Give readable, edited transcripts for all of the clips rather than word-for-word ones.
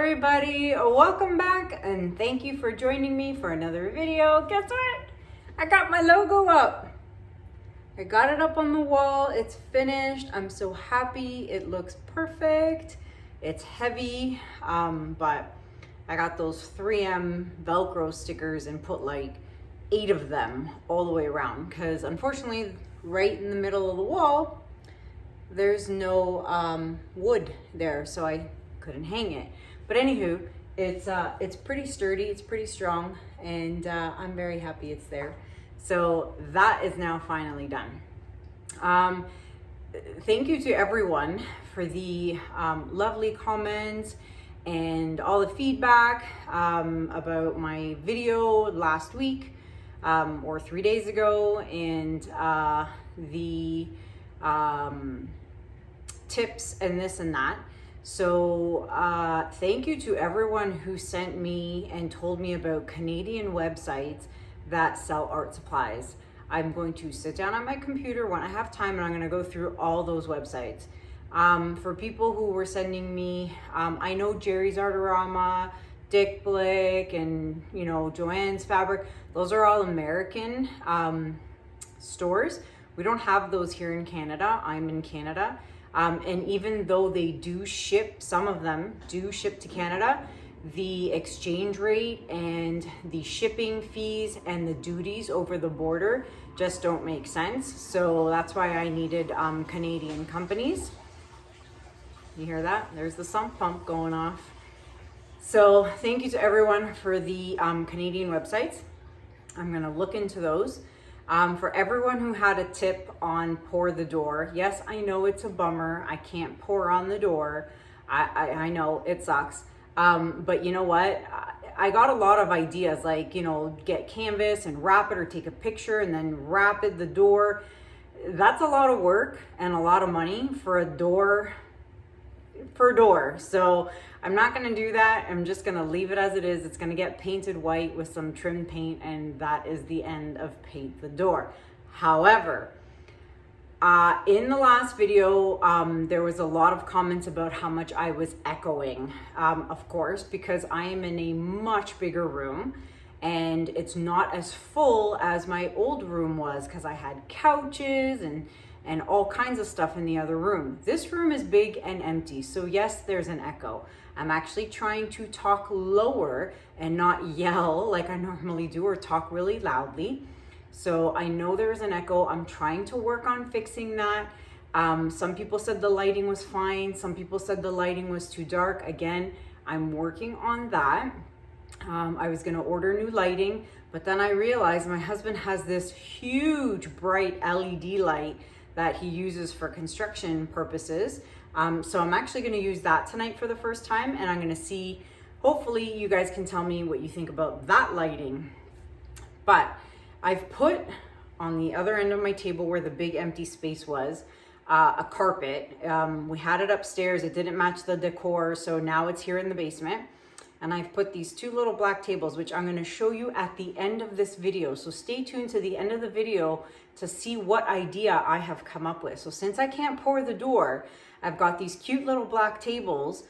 everybody, welcome back and thank you for joining me for another video. Guess what? I got my logo up. I got it up on the wall. It's finished. I'm so happy. It looks perfect. It's heavy, but I got those 3M Velcro stickers and put like 8 of them all the way around because unfortunately right in the middle of the wall there's no wood there, so I couldn't hang it. But anywho, it's pretty sturdy, it's pretty strong, and I'm very happy it's there. So that is now finally done. Thank you to everyone for the lovely comments and all the feedback about my video last week or 3 days ago, and the tips and this and that. So thank you to everyone who sent me and told me about Canadian websites that sell art supplies. I'm going to sit down on my computer when I have time and I'm going to go through all those websites. For people who were sending me, I know Jerry's Artorama, Acrylic, and Joanne's Fabric. Those are all American stores. We don't have those here in Canada. I'm in Canada. And even though they do ship, some of them do ship to Canada, the exchange rate and the shipping fees and the duties over the border just don't make sense. So that's why I needed Canadian companies. You hear that? There's the sump pump going off. So thank you to everyone for the Canadian websites. I'm gonna look into those. For everyone who had a tip on pour the door, yes, I know it's a bummer. I can't pour on the door. I know it sucks. But you know what? I got a lot of ideas, like, get canvas and wrap it, or take a picture and then wrap it the door. That's a lot of work and a lot of money for a door per door. So I'm not going to do that. I'm just going to leave it as it is. It's going to get painted white with some trim paint, and that is the end of paint the door. However, in the last video, there was a lot of comments about how much I was echoing, of course, because I am in a much bigger room and it's not as full as my old room was, because I had couches and all kinds of stuff in the other room. This room is big and empty, so yes, there's an echo. I'm actually trying to talk lower and not yell like I normally do, or talk really loudly. So I know there's an echo. I'm trying to work on fixing that. Some people said the lighting was fine. Some people said the lighting was too dark. Again, I'm working on that. I was gonna order new lighting, but then I realized my husband has this huge bright LED light that he uses for construction purposes. So I'm actually gonna use that tonight for the first time, and I'm gonna see, hopefully you guys can tell me what you think about that lighting. But I've put on the other end of my table, where the big empty space was, a carpet. We had it upstairs, it didn't match the decor, so now it's here in the basement. And I've put these 2 little black tables, which I'm gonna show you at the end of this video. So stay tuned to the end of the video to see what idea I have come up with. So since I can't pour the door, I've got these cute little black tables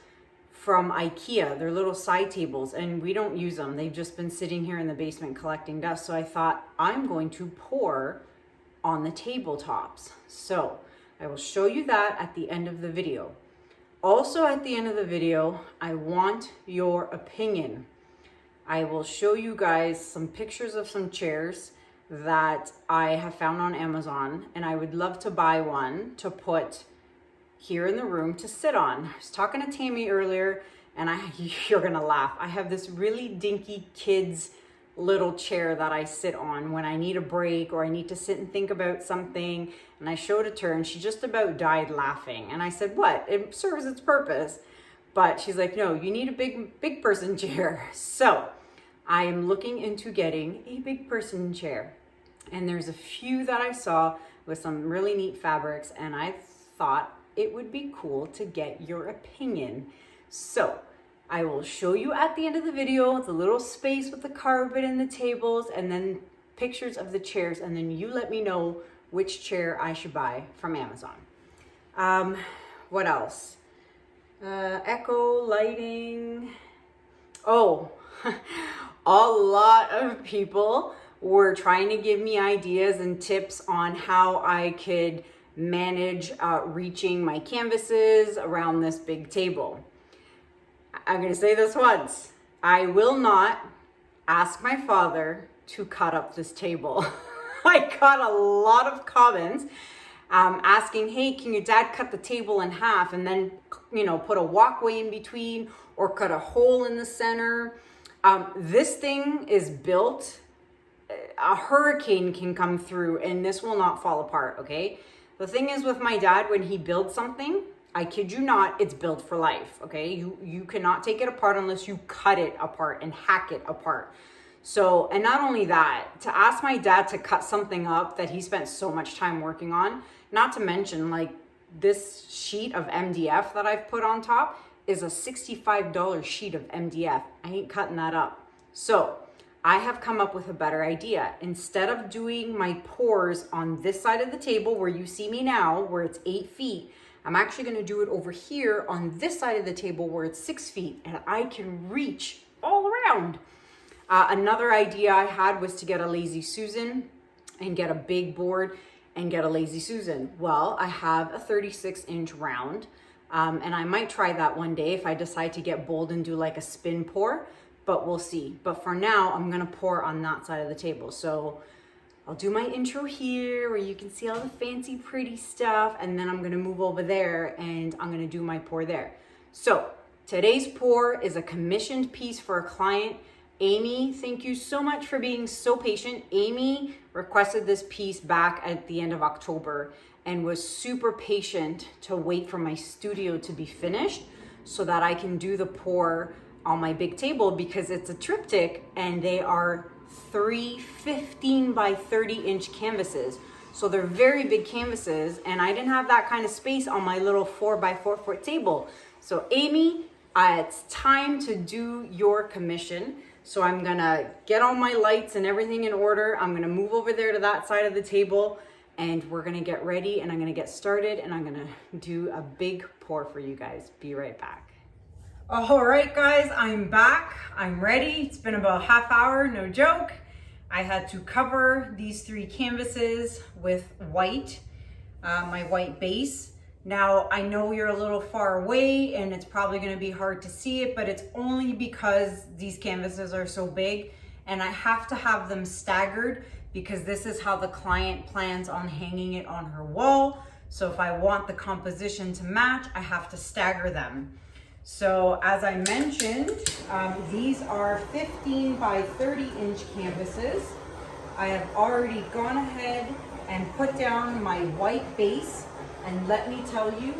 from IKEA. They're little side tables, and we don't use them. They've just been sitting here in the basement collecting dust. So I thought I'm going to pour on the tabletops. So I will show you that at the end of the video. Also at the end of the video, I want your opinion. I will show you guys some pictures of some chairs that I have found on Amazon, and I would love to buy one to put here in the room to sit on. I was talking to Tammy earlier, and you're gonna laugh. I have this really dinky kids little chair that I sit on when I need a break or I need to sit and think about something, and I showed it to her and she just about died laughing. And I said, what? It serves its purpose. But she's like, no, you need a big person chair. So I am looking into getting a big person chair, and there's a few that I saw with some really neat fabrics, and I thought it would be cool to get your opinion. So I will show you at the end of the video the little space with the carpet and the tables, and then pictures of the chairs, and then you let me know which chair I should buy from Amazon. What else? Echo, lighting, Oh, a lot of people were trying to give me ideas and tips on how I could manage reaching my canvases around this big table. I'm going to say this once. I will not ask my father to cut up this table. I got a lot of comments asking, hey, can your dad cut the table in half and then, you know, put a walkway in between or cut a hole in the center? This thing is built, a hurricane can come through and this will not fall apart, okay? The thing is with my dad, when he builds something, I kid you not, it's built for life, okay? You cannot take it apart unless you cut it apart and hack it apart. So, and not only that, to ask my dad to cut something up that he spent so much time working on, not to mention like this sheet of MDF that I've put on top is a $65 sheet of MDF. I ain't cutting that up. So I have come up with a better idea. Instead of doing my pours on this side of the table where you see me now, where it's 8 feet, I'm actually gonna do it over here on this side of the table where it's 6 feet and I can reach all around. Another idea I had was to get a Lazy Susan and get a big board and get a Lazy Susan. Well, I have a 36-inch round and I might try that one day if I decide to get bold and do like a spin pour, but we'll see. But for now, I'm gonna pour on that side of the table. So I'll do my intro here where you can see all the fancy pretty stuff, and then I'm gonna move over there and I'm gonna do my pour there. So today's pour is a commissioned piece for a client. Amy, thank you so much for being so patient. Amy requested this piece back at the end of October and was super patient to wait for my studio to be finished so that I can do the pour on my big table, because it's a triptych and they are 3 15 by 30-inch canvases. So they're very big canvases and I didn't have that kind of space on my little 4 by 4 foot table. So Amy, it's time to do your commission. So I'm gonna get all my lights and everything in order. I'm gonna move over there to that side of the table and we're gonna get ready and I'm gonna get started and I'm gonna do a big pour for you guys. Be right back. All right, guys, I'm back. I'm ready. It's been about a half hour, no joke. I had to cover these 3 canvases with white, my white base. Now, I know you're a little far away and it's probably gonna be hard to see it, but it's only because these canvases are so big and I have to have them staggered because this is how the client plans on hanging it on her wall. So if I want the composition to match, I have to stagger them. So as I mentioned, these are 15 by 30-inch canvases. I have already gone ahead and put down my white base, and let me tell you,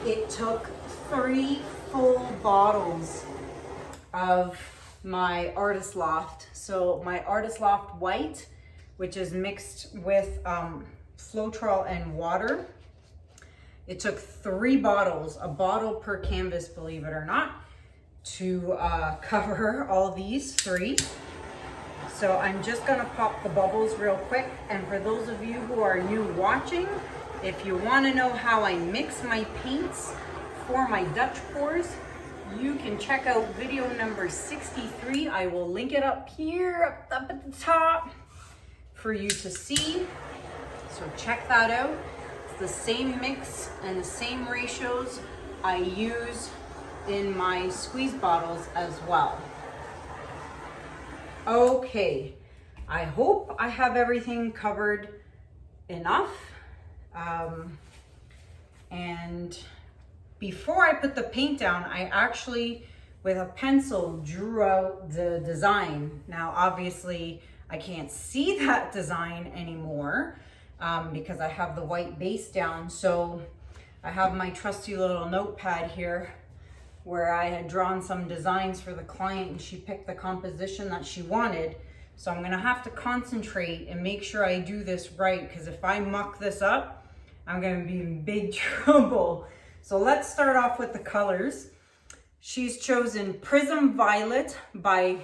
it took 3 full bottles of my Artist Loft. So my Artist Loft white, which is mixed with Floetrol and water. It took 3 bottles, a bottle per canvas, believe it or not, to cover all these 3. So I'm just gonna pop the bubbles real quick. And for those of you who are new watching, if you wanna know how I mix my paints for my Dutch pours, you can check out video number 63. I will link it up here, up at the top for you to see. So check that out. The same mix and the same ratios I use in my squeeze bottles as well. Okay, I hope I have everything covered enough. And before I put the paint down, I actually, with a pencil, drew out the design. Now, obviously, I can't see that design anymore. Because I have the white base down. So I have my trusty little notepad here where I had drawn some designs for the client and she picked the composition that she wanted. So I'm gonna have to concentrate and make sure I do this right, because if I muck this up, I'm gonna be in big trouble. So let's start off with the colors. She's chosen Prism Violet by,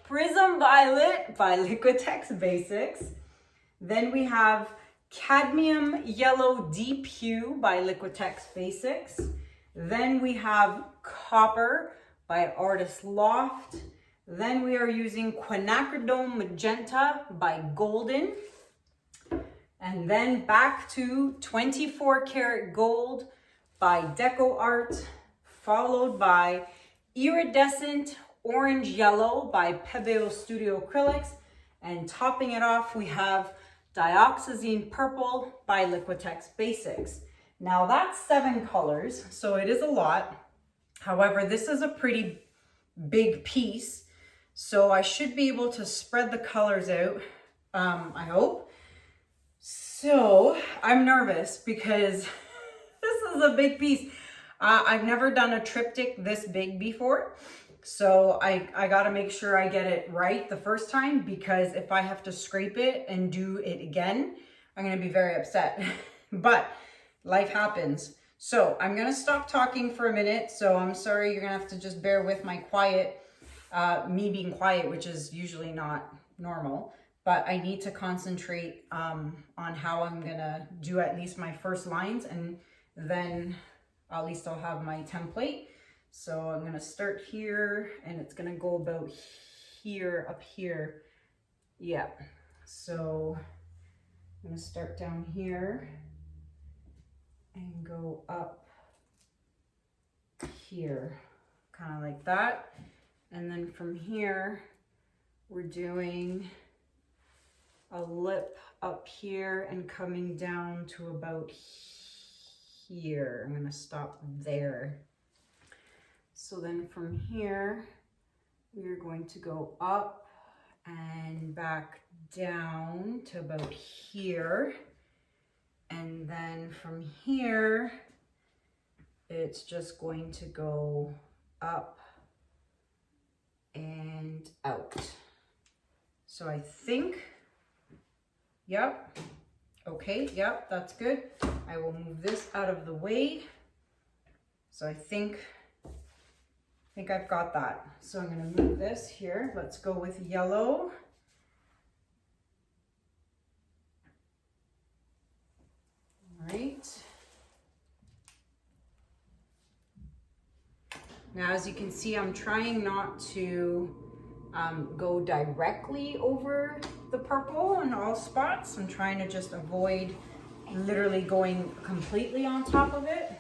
Prism Violet by Liquitex Basics. Then we have Cadmium Yellow Deep Hue by Liquitex Basics. Then we have Copper by artist Loft. Then we are using Quinacridone Magenta by Golden. And then back to 24 karat gold by DecoArt, followed by Iridescent Orange Yellow by Pebeo Studio Acrylics. And topping it off, we have Dioxazine Purple by Liquitex Basics. Now that's 7 colors, so it is a lot. However, this is a pretty big piece, so I should be able to spread the colors out, I hope. So I'm nervous because this is a big piece. I've never done a triptych this big before. So I got to make sure I get it right the first time, because if I have to scrape it and do it again, I'm going to be very upset. But life happens. So I'm going to stop talking for a minute. So I'm sorry, you're going to have to just bear with my quiet, me being quiet, which is usually not normal. But I need to concentrate on how I'm going to do at least my first lines, and then at least I'll have my template. So I'm going to start here, and it's going to go about here, up here. Yeah. So I'm going to start down here and go up here, kind of like that. And then from here, we're doing a lip up here and coming down to about here. I'm going to stop there. So then from here, we're going to go up and back down to about here. And then from here, it's just going to go up and out. So I think, yep, okay, yep, that's good. I will move this out of the way. So I think I've got that. So I'm going to move this here. Let's go with yellow. All right. Now, as you can see, I'm trying not to go directly over the purple in all spots. I'm trying to just avoid literally going completely on top of it.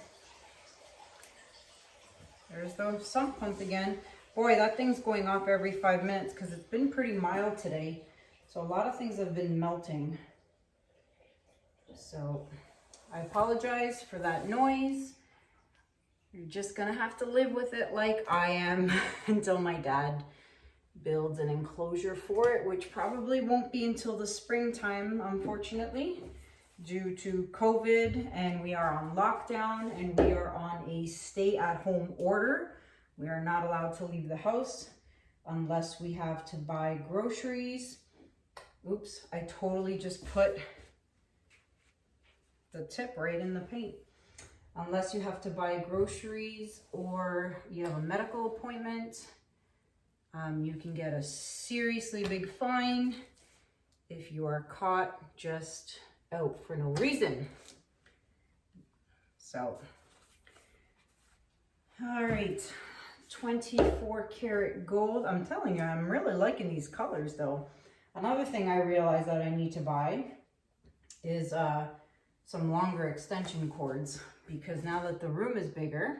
There's the sump pump again. Boy, that thing's going off every 5 minutes because it's been pretty mild today. So a lot of things have been melting. So I apologize for that noise. You're just gonna have to live with it like I am until my dad builds an enclosure for it, which probably won't be until the springtime, unfortunately, due to COVID, and we are on lockdown and we are on a stay-at-home order. We are not allowed to leave the house unless we have to buy groceries. Oops, I totally just put the tip right in the paint. Unless you have to buy groceries or you have a medical appointment, you can get a seriously big fine if you are caught just out for no reason. So, all right, 24 karat gold. I'm telling you, I'm really liking these colors though. Another thing I realized that I need to buy is some longer extension cords, because now that the room is bigger,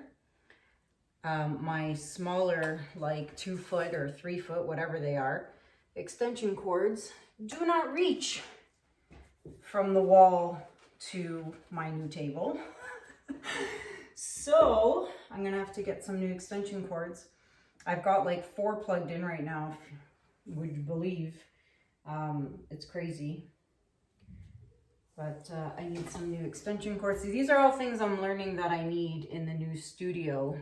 my smaller, like 2 foot or 3 foot, whatever they are, extension cords do not reach from the wall to my new table. So I'm gonna have to get some new extension cords. I've got like 4 plugged in right now, if you would believe. It's crazy. But I need some new extension cords. See, these are all things I'm learning that I need in the new studio.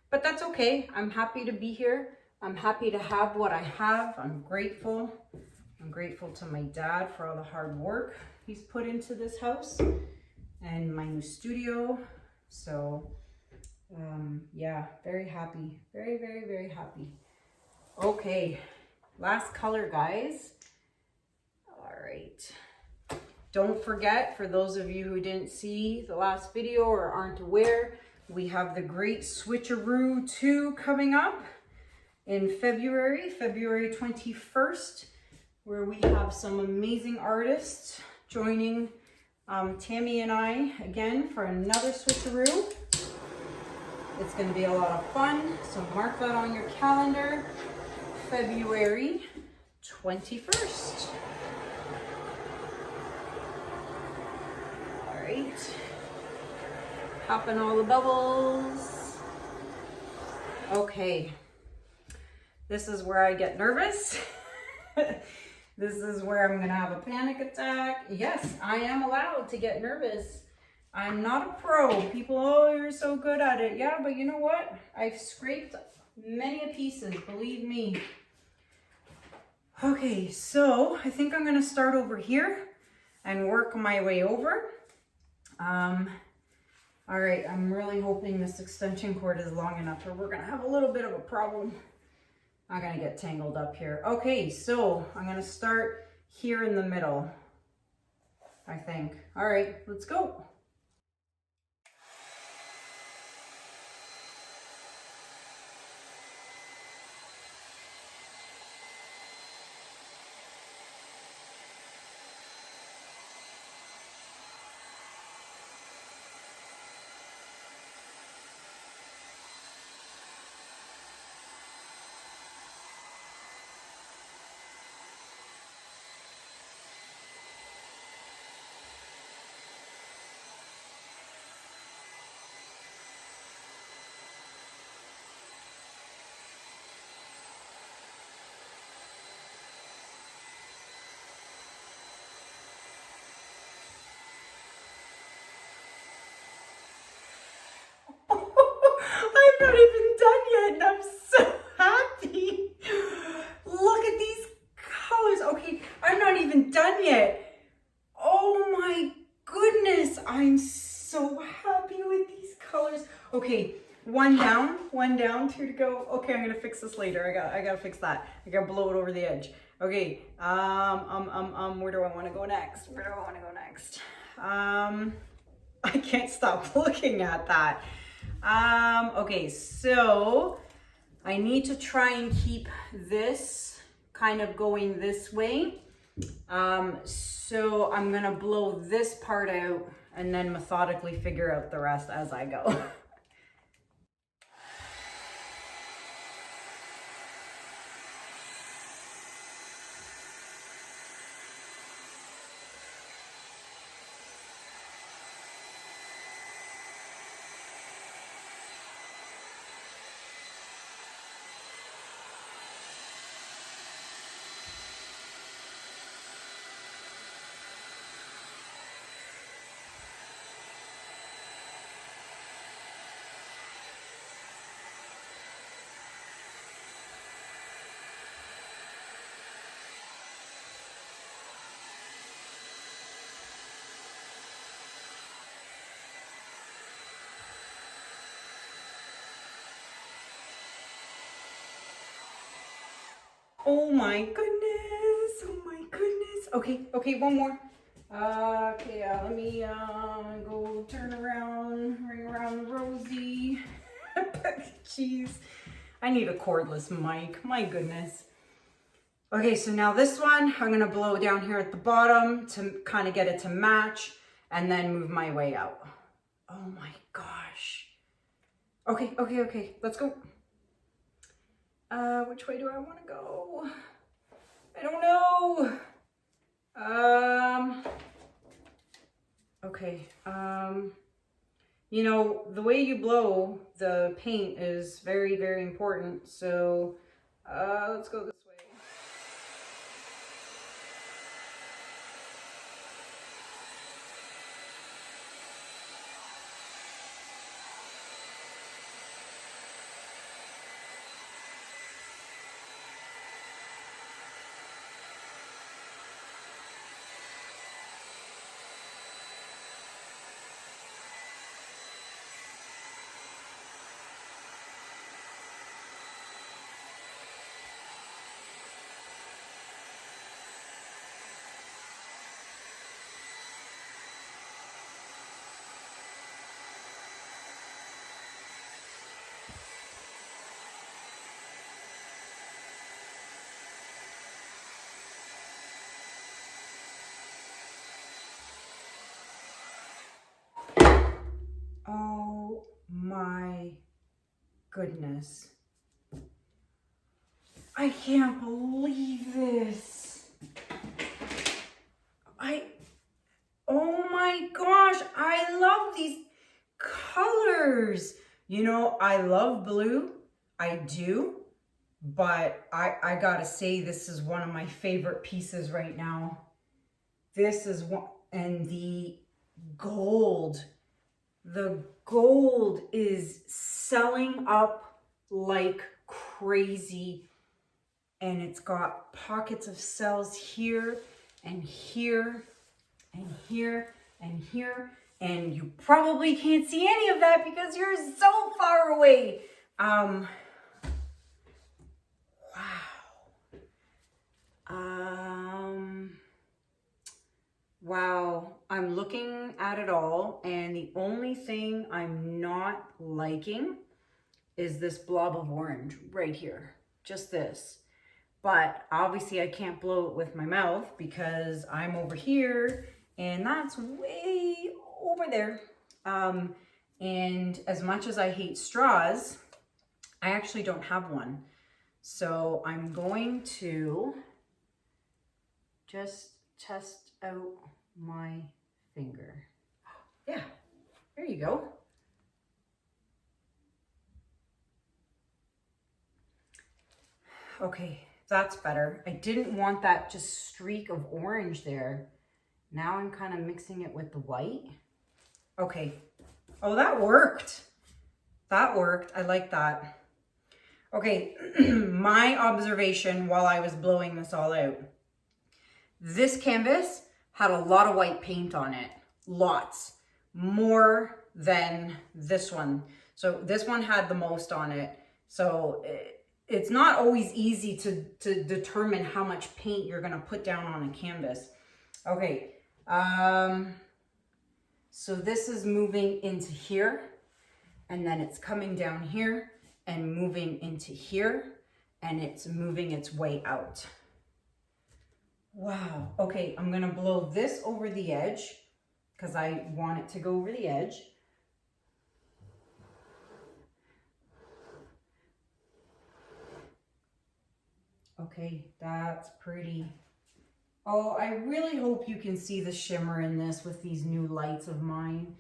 But that's okay. I'm happy to be here. I'm happy to have what I have. I'm grateful. I'm grateful to my dad for all the hard work he's put into this house and my new studio. So, yeah, very happy. Very, very, very happy. Okay, last color, guys. All right. Don't forget, for those of you who didn't see the last video or aren't aware, We have the Great Switcheroo 2 coming up in February 21st, where we have some amazing artists joining Tammy and I again for another switcheroo. It's going to be a lot of fun, so mark that on your calendar, February 21st. All right, popping all the bubbles. Okay, this is where I get nervous. This is where I'm gonna have a panic attack. Yes, I am allowed to get nervous. I'm not a pro. People, oh, you're so good at it. Yeah, but you know what? I've scraped many pieces, believe me. Okay, so I think I'm gonna start over here and work my way over. All right, I'm really hoping this extension cord is long enough or we're gonna have a little bit of a problem. I'm gonna get tangled up here. Okay, so I'm gonna start here in the middle, I think. All right, let's go. I'm not even done yet and I'm so happy. Look at these colors. Okay, I'm not even done yet. Oh my goodness, I'm so happy with these colors. Okay, one down, two to go. Okay, I'm gonna fix this later. I gotta fix that. I gotta blow it over the edge. Okay, where do I wanna go next? I can't stop looking at that. Okay, so I need to try and keep this kind of going this way. So I'm gonna blow this part out and then methodically figure out the rest as I go. Oh my goodness, oh my goodness. Okay, one more. Okay, let me go turn around, ring around the rosy. Jeez, I need a cordless mic, my goodness. Okay, so now this one, I'm gonna blow down here at the bottom to kind of get it to match and then move my way out. Oh my gosh. Okay, let's go. Which way do I want to go? I don't know. Okay. You know, the way you blow the paint is very, very important. So, let's go this way. goodness. I can't believe this. Oh my gosh, I love these colors. You know, I love blue, I do, but I gotta say this is one of my favorite pieces right now. This is one, and the gold is selling up like crazy, and it's got pockets of cells here and here and here and here, and you probably can't see any of that because you're so far away. Wow. Wow, I'm looking at it all, and the only thing I'm not liking is this blob of orange right here, just this. But obviously I can't blow it with my mouth because I'm over here and that's way over there. And as much as I hate straws, I actually don't have one. So I'm going to just test out my finger. Yeah, there you go. Okay, that's better. I didn't want that just streak of orange there. Now I'm kind of mixing it with the white. Okay. Oh, that worked. That worked. I like that. Okay, my observation while I was blowing this all out. This canvas had a lot of white paint on it. Lots. More than this one. So this one had the most on it. So it's not always easy to determine how much paint you're going to put down on a canvas. Okay. So this is moving into here, and then it's coming down here and moving into here, and it's moving its way out. Wow. Okay, I'm going to blow this over the edge because I want it to go over the edge. Okay, that's pretty. Oh, I really hope you can see the shimmer in this with these new lights of mine.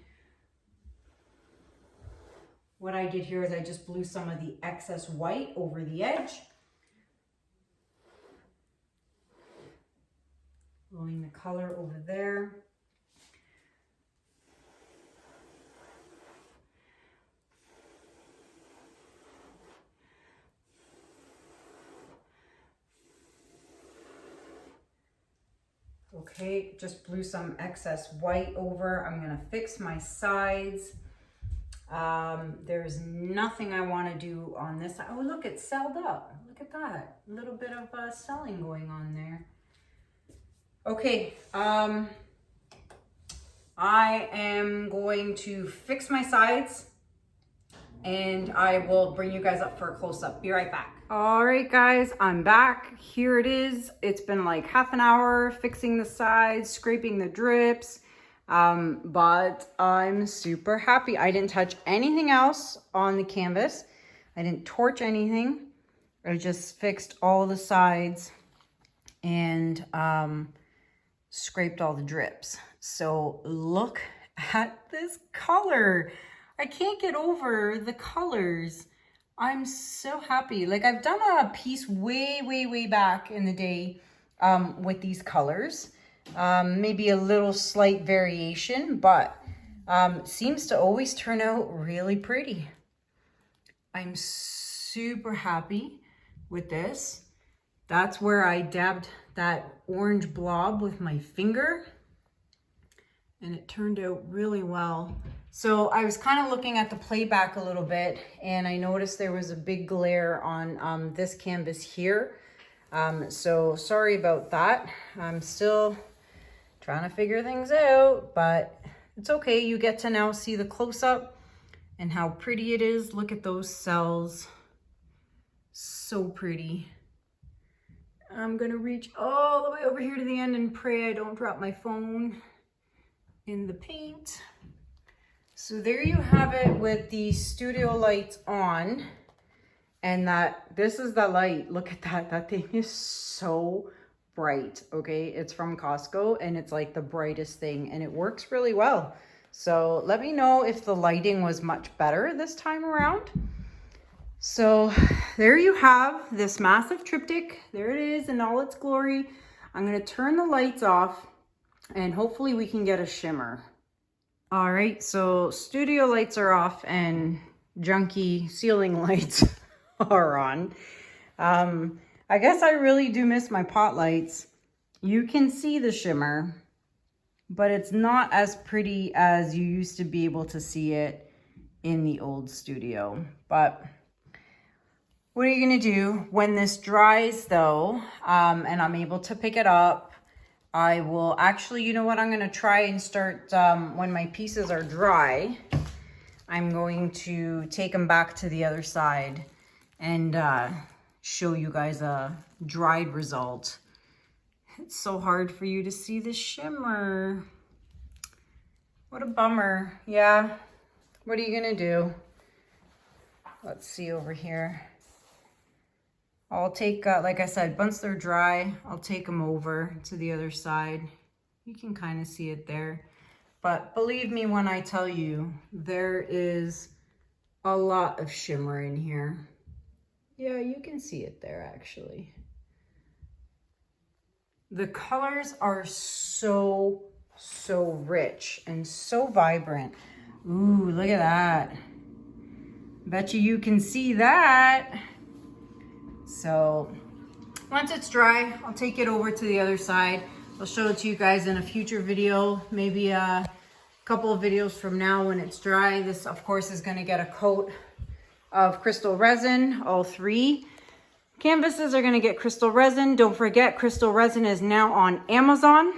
What I did here is I just blew some of the excess white over the edge. Blowing the color over there. Okay, just blew some excess white over. I'm gonna fix my sides. There's nothing I want to do on this side. Oh, look, it's celled up. Look at that. A little bit of celling going on there. Okay, I am going to fix my sides and I will bring you guys up for a close-up. Be right back. All right, guys, I'm back. Here it is. It's been like half an hour fixing the sides, scraping the drips, but I'm super happy. I didn't touch anything else on the canvas. I didn't torch anything. I just fixed all the sides and scraped all the drips. So look at this color. I can't get over the colors. I'm so happy. Like, I've done a piece way back in the day with these colors. Maybe a little slight variation, but seems to always turn out really pretty. I'm super happy with this. That's where I dabbed that orange blob with my finger, and it turned out really well. So I was kind of looking at the playback a little bit, and I noticed there was a big glare on this canvas here. So sorry about that. I'm still trying to figure things out, but it's okay. You get to now see the close-up and how pretty it is. Look at those cells. So pretty. I'm gonna reach all the way over here to the end and pray I don't drop my phone in the paint. So there you have it with the studio lights on. And this is the light. Look at that. That thing is so bright. Okay, it's from Costco and it's like the brightest thing and it works really well. So let me know if the lighting was much better this time around. So there you have this massive triptych. There it is in all its glory. I'm going to turn the lights off and hopefully we can get a shimmer. All right, so studio lights are off and junky ceiling lights are on. I guess I really do miss my pot lights. You can see the shimmer, but it's not as pretty as you used to be able to see it in the old studio. But what are you gonna do when this dries though, and I'm able to pick it up? I will actually, you know what, I'm gonna try and start, when my pieces are dry, I'm going to take them back to the other side and show you guys a dried result. It's so hard for you to see the shimmer. What a bummer. Yeah, what are you gonna do? Let's see over here. I'll take, like I said, once they're dry, I'll take them over to the other side. You can kind of see it there. But believe me when I tell you, there is a lot of shimmer in here. Yeah, you can see it there actually. The colors are so rich and so vibrant. Ooh, look at that. Bet you can see that. So once it's dry, I'll take it over to the other side. I'll show it to you guys in a future video, maybe a couple of videos from now when it's dry. This, of course, is going to get a coat of crystal resin. All three canvases are going to get crystal resin. Don't forget, crystal resin is now on Amazon.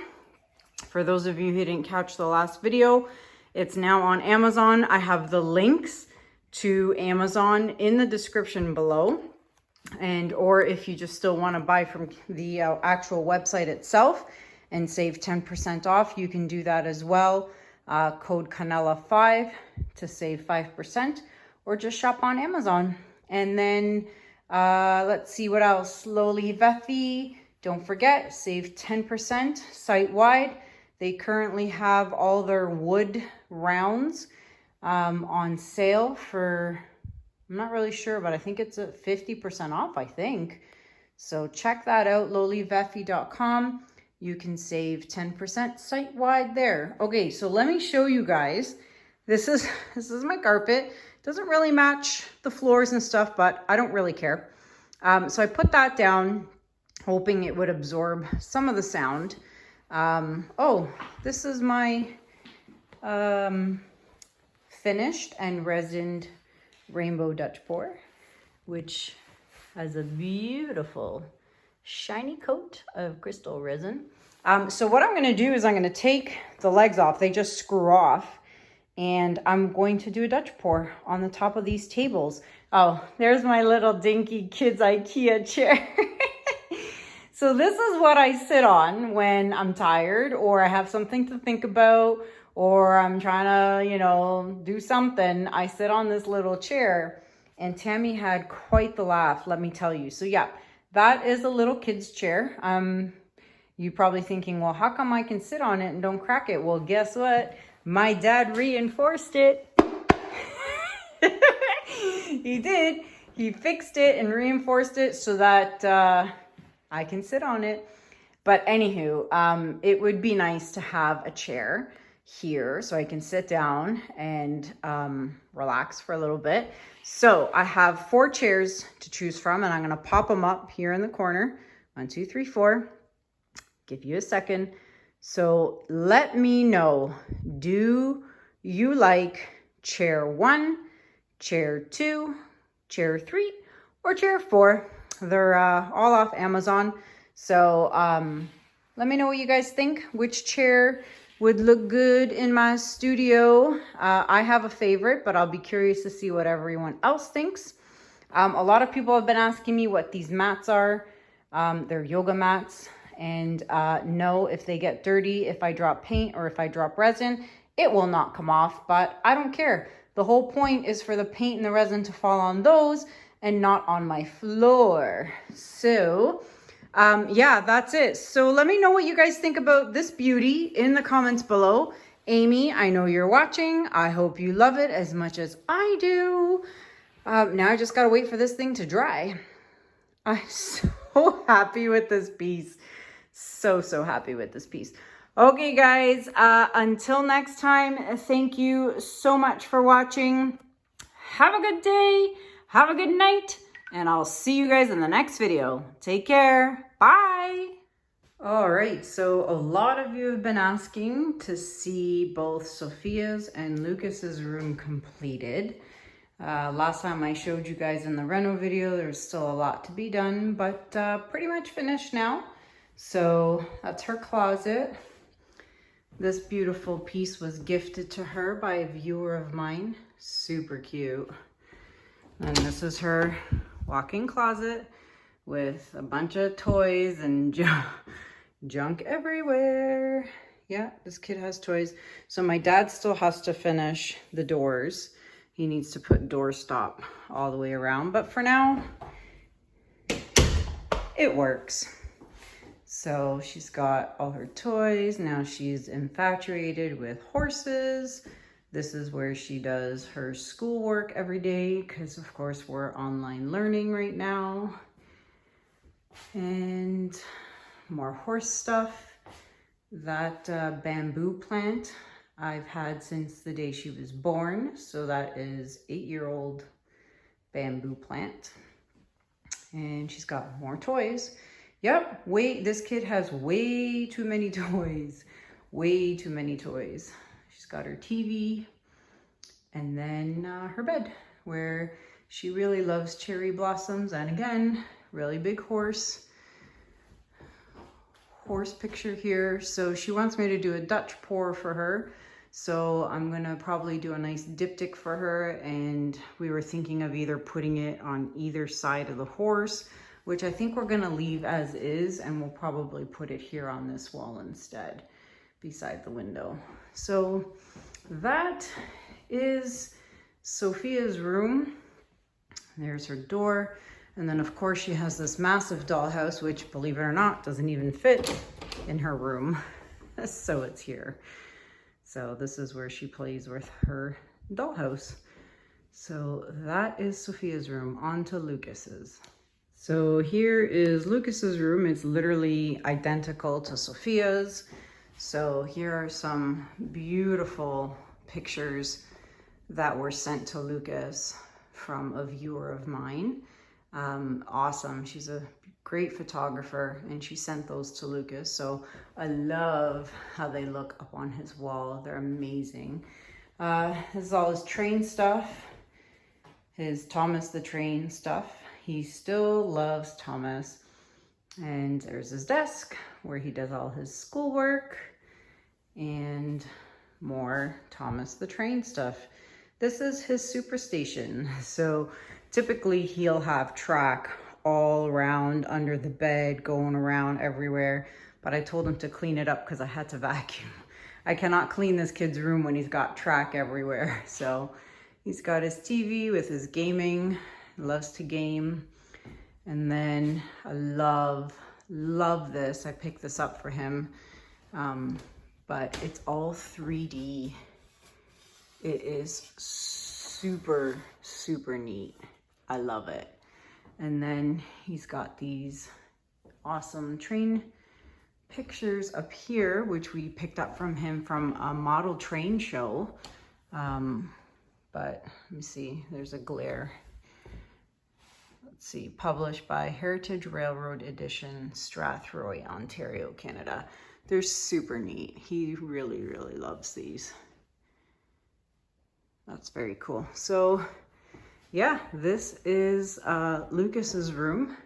For those of you who didn't catch the last video, it's now on Amazon. I have the links to Amazon in the description below. And or if you just still want to buy from the actual website itself and save 10% off, you can do that as well. Code Kanella 5 to save 5%, or just shop on Amazon. And then let's see what else. Loli Vefi, don't forget, save 10% site-wide. They currently have all their wood rounds on sale for, I'm not really sure, but I think it's at 50% off, I think. So check that out, lolivefi.com. You can save 10% site-wide there. Okay, so let me show you guys. This is my carpet. Doesn't really match the floors and stuff, but I don't really care. So I put that down, hoping it would absorb some of the sound. Oh, this is my finished and resined rainbow Dutch pour, which has a beautiful shiny coat of crystal resin. So what I'm going to do is I'm going to take the legs off. They just screw off, and I'm going to do a Dutch pour on the top of these tables. Oh, there's my little dinky kids IKEA chair. So this is what I sit on when I'm tired, or I have something to think about, or I'm trying to, you know, do something. I sit on this little chair, and Tammy had quite the laugh, let me tell you. So yeah, that is a little kid's chair. You're probably thinking, well, how come I can sit on it and don't crack it? Well, guess what? My dad reinforced it. He did. He fixed it and reinforced it so that I can sit on it. But anywho, it would be nice to have a chair here so I can sit down and relax for a little bit. So I have 4 chairs to choose from, and I'm going to pop them up here in the corner. 1, 2, 3, 4. Give you a second. So let me know, do you like chair 1, chair 2, chair 3, or chair 4? They're all off Amazon. So let me know what you guys think. Which chair would look good in my studio? I have a favorite, but I'll be curious to see what everyone else thinks. A lot of people have been asking me what these mats are. They're yoga mats. And no, if they get dirty, if I drop paint or if I drop resin, it will not come off, but I don't care. The whole point is for the paint and the resin to fall on those and not on my floor. So yeah, that's it. So let me know what you guys think about this beauty in the comments below. Amy, I know you're watching. I hope you love it as much as I do. Now I just gotta wait for this thing to dry. I'm so happy with this piece. So happy with this piece. Okay, guys, until next time, thank you so much for watching. Have a good day, have a good night, and I'll see you guys in the next video. Take care, bye. All right, so a lot of you have been asking to see both Sofia's and Lucas's room completed. Last time I showed you guys in the reno video, there's still a lot to be done, but pretty much finished now. So that's her closet. This beautiful piece was gifted to her by a viewer of mine. Super cute. And this is her walk-in closet with a bunch of toys and junk everywhere. Yeah, this kid has toys. So my dad still has to finish the doors. He needs to put doorstop all the way around, but for now, it works. So she's got all her toys. Now she's infatuated with horses. This is where she does her schoolwork every day because of course we're online learning right now. And more horse stuff. That bamboo plant I've had since the day she was born. So that is 8-year-old bamboo plant. And she's got more toys. Yep, this kid has way too many toys. Way too many toys. She's got her TV and then her bed where she really loves cherry blossoms. And again, really big horse picture here. So she wants me to do a Dutch pour for her. So I'm gonna probably do a nice diptych for her, and we were thinking of either putting it on either side of the horse, which I think we're gonna leave as is, and we'll probably put it here on this wall instead, beside the window. So that is Sofia's room. There's her door. And then of course she has this massive dollhouse, which believe it or not, doesn't even fit in her room. So it's here. So this is where she plays with her dollhouse. So that is Sofia's room. On to Lucas's. So here is Lucas's room. It's literally identical to Sofia's. So here are some beautiful pictures that were sent to Lucas from a viewer of mine. Awesome. She's a great photographer and she sent those to Lucas. So I love how they look up on his wall. They're amazing. This is all his train stuff, his Thomas the Train stuff. He still loves Thomas. And there's his desk where he does all his schoolwork and more Thomas the Train stuff. This is his superstation. So typically he'll have track all around under the bed, going around everywhere. But I told him to clean it up because I had to vacuum. I cannot clean this kid's room when he's got track everywhere. So he's got his TV with his gaming, loves to game. And then I love this. I picked this up for him. But it's all 3D. It is super, super neat. I love it. And then he's got these awesome train pictures up here, which we picked up from him from a model train show. But let me see, there's a glare. Let's see, published by Heritage Railroad Edition, Strathroy, Ontario, Canada. They're super neat. He really, really loves these. That's very cool. So yeah, this is Lucas's room.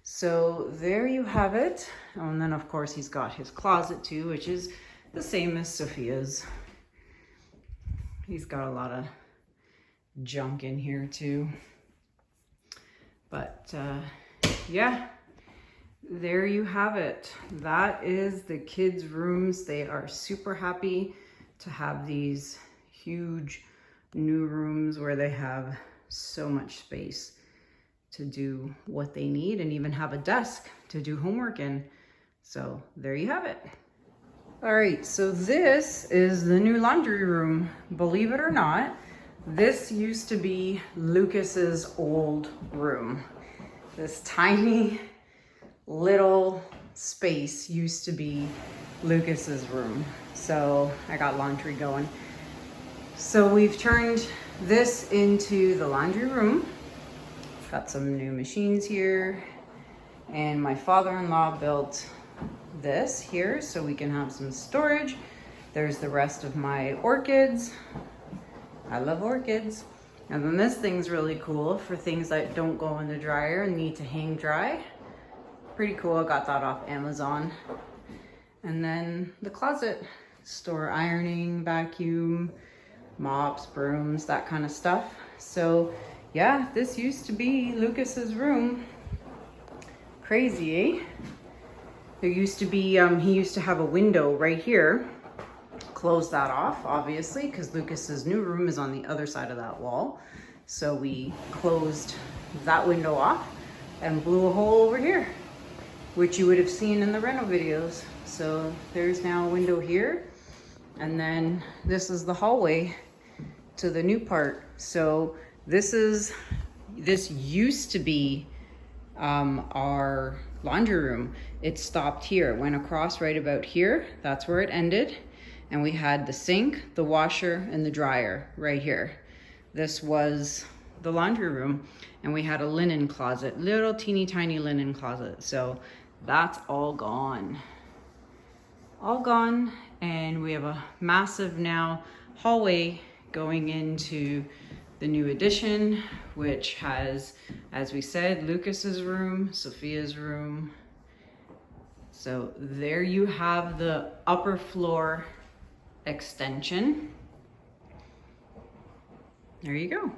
So there you have it. Oh, and then of course he's got his closet too, which is the same as Sofia's. He's got a lot of junk in here too. But yeah, there you have it. That is the kids' rooms. They are super happy to have these huge new rooms where they have so much space. to do what they need and even have a desk to do homework in. So there you have it. All right, so this is the new laundry room. Believe it or not, this used to be Lucas's old room. This tiny little space used to be Lucas's room. So I got laundry going. So we've turned this into the laundry room. Got some new machines here, and my father-in-law built this here so we can have some storage. There's the rest of my orchids. I love orchids. And then this thing's really cool for things that don't go in the dryer and need to hang dry. Pretty cool. I got that off Amazon. And then the closet, store ironing, vacuum, mops, brooms, that kind of stuff. So yeah, this used to be Lucas's room. Crazy, eh? There used to be, he used to have a window right here. Close that off, obviously, because Lucas's new room is on the other side of that wall. So we closed that window off and blew a hole over here, which you would have seen in the rental videos. So there's now a window here. And then this is the hallway to the new part. So this used to be our laundry room. It stopped here, it went across right about here. That's where it ended. And we had the sink, the washer, and the dryer right here. This was the laundry room. And we had a linen closet, little teeny tiny linen closet. So that's all gone. All gone. And we have a massive now hallway going into the new addition, which has, as we said, Lucas's room, Sofia's room. So there you have the upper floor extension. There you go.